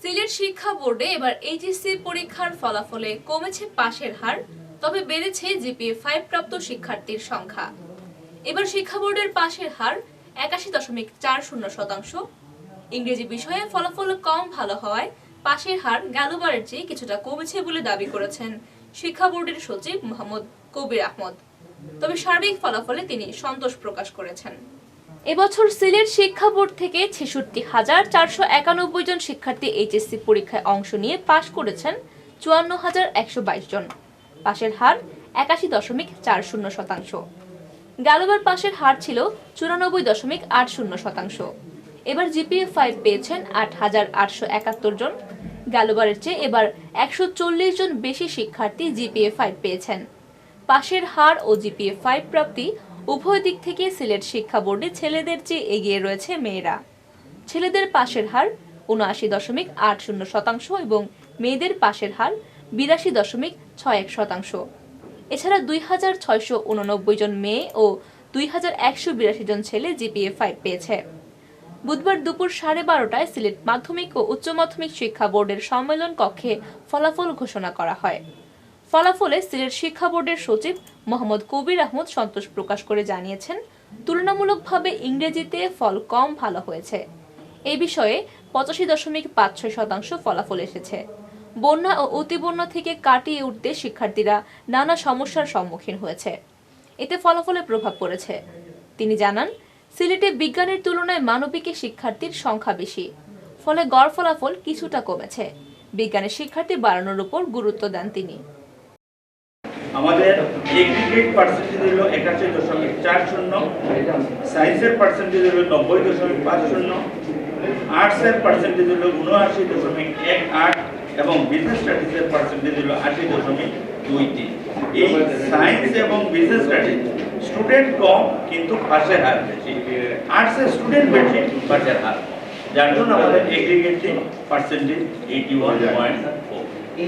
সিলেট শিক্ষা বোর্ডে এবার এইচএসসি পরীক্ষার ফলাফলে কমেছে পাশের হার, তবে বেড়েছে জিপিএ-5 প্রাপ্ত শিক্ষার্থীর সংখ্যা। এবার শিক্ষা বোর্ডের পাশের হার 81.40%। ইংরেজি বিষয়ে ফলাফল কম ভালো হওয়ায় পাশের হার গেলবারের চেয়ে কিছুটা কমেছে বলে দাবি করেছেন শিক্ষা বোর্ডের সচিব মোহাম্মদ কবির আহমদ। তবে সার্বিক ফলাফলে তিনি সন্তোষ প্রকাশ করেছেন। এবছর সিলেট শিক্ষা বোর্ড থেকে 66,491 জন শিক্ষার্থী এইচএসসি পরীক্ষায় অংশ নিয়ে পাশ করেছেন 54,122 জন। পাশের হার 81.40%। গেলবার পাশের হার ছিল 94.80%। এবার জিপিএ-5 পেয়েছেন 8,871 জন। গেলবারের চেয়ে এবার 140 জন বেশি শিক্ষার্থী জিপিএ-5 পেয়েছেন। পাশের হার ও জিপিএ-5 প্রাপ্তি উভয় দিক থেকে সিলেট শিক্ষা বোর্ডে ছেলেদের চেয়ে এগিয়ে রয়েছে মেয়েরা। ছেলেদের পাশের হার 79.80% এবং মেয়েদের পাশের হার 82.61%। এছাড়া 2,689 জন মেয়ে ও 2,182 জন ছেলে জিপিএ-5 পেয়েছে। বুধবার দুপুর 12:30টায় সিলেট মাধ্যমিক ও উচ্চ মাধ্যমিক শিক্ষা বোর্ডের সম্মেলন কক্ষে ফলাফল ঘোষণা করা হয়। ফলাফলে সিলেট শিক্ষা বোর্ডের সচিব মোহাম্মদ কবির আহমদ সন্তোষ প্রকাশ করে জানিয়েছেন, তুলনামূলকভাবে ইংরেজিতে ফল কম ভালো হয়েছে। এই বিষয়ে 85.56% ফলাফল এসেছে। বন্যা ও অতিবন্যা থেকে কাটিয়ে উঠতে শিক্ষার্থীরা নানা সমস্যার সম্মুখীন হয়েছে, এতে ফলাফলে প্রভাব পড়েছে। তিনি জানান, সিলেটে বিজ্ঞানের তুলনায় মানবিকে শিক্ষার্থীর সংখ্যা বেশি, ফলে গড় ফলাফল কিছুটা কমেছে। বিজ্ঞানের শিক্ষার্থী বাড়ানোর উপর গুরুত্ব দেন তিনি। আমাদের এগ্রিগেট পার্সেন্টেজ হলো 81.40, সায়েন্সের পার্সেন্টেজ হলো 90.50, আর্টসের পার্সেন্টেজ হলো 79.18 এবং বিজনেস স্টাডিজের পার্সেন্টেজ হলো 80.23। এই সায়েন্স এবং বিজনেস স্টাডিজ স্টুডেন্ট কম কিন্তু পাশের হার বেশি, আর্টসের স্টুডেন্ট বেশি পাশের হার, যার জন্য আমাদের এগ্রিগেট পার্সেন্টেজ 81.4।